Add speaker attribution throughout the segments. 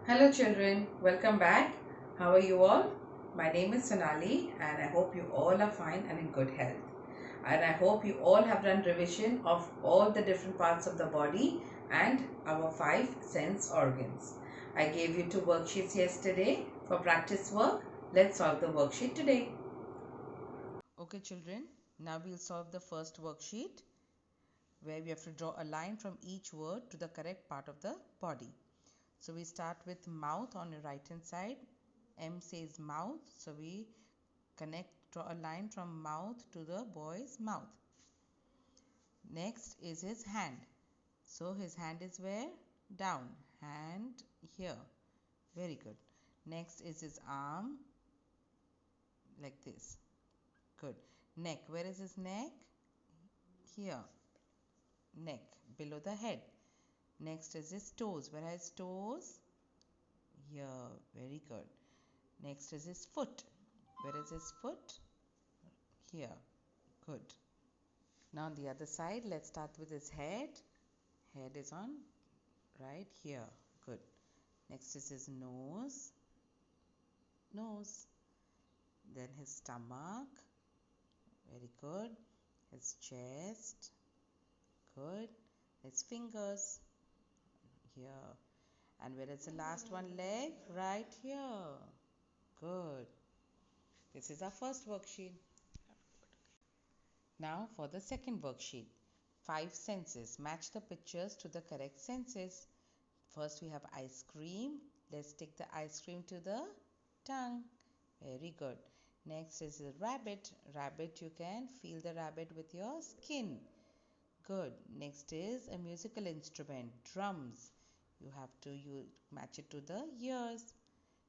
Speaker 1: Hello children, welcome back. How are you all? My name is Sonali and I hope you all are fine and in good health. And I hope you all have done revision of all the different parts of the body and our 5 sense organs. I gave you 2 worksheets yesterday for practice work. Let's solve the worksheet today. Okay children, now we'll solve the first worksheet where we have to draw a line from each word to the correct part of the body. So we start with mouth on your right hand side. M says mouth, so we draw a line from mouth to the boy's mouth. Next is his hand. So his hand is where? Down. Hand here. Very good. Next is his arm, like this. Good. Neck. Where is his neck? Here. Neck. Below the head. Next is his toes. Where are his toes? Here. Very good. Next is his foot. Where is his foot? Here. Good. Now on the other side, let's start with his head. Head is on right here. Good. Next is his nose. Nose. Then his stomach. Very good. His chest. Good. His fingers. Here. And where is the last one? Leg. Right here. Good. This is our first worksheet. Now for the second worksheet. 5 senses. Match the pictures to the correct senses. First we have ice cream. Let's take the ice cream to the tongue. Very good. Next is a rabbit. Rabbit, you can feel the rabbit with your skin. Good. Next is a musical instrument. Drums. You have to match it to the ears.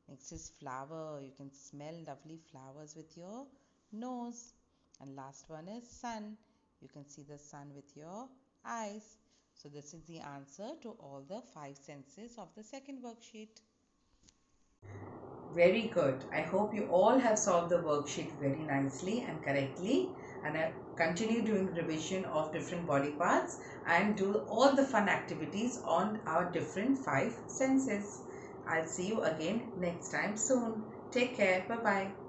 Speaker 1: Next is flower. You can smell lovely flowers with your nose. And last one is sun. You can see the sun with your eyes. So this is the answer to all the 5 senses of the second worksheet. Very good. I hope you all have solved the worksheet very nicely and correctly. And I continue doing revision of different body parts and do all the fun activities on our different 5 senses. I'll see you again next time soon. Take care. Bye-bye.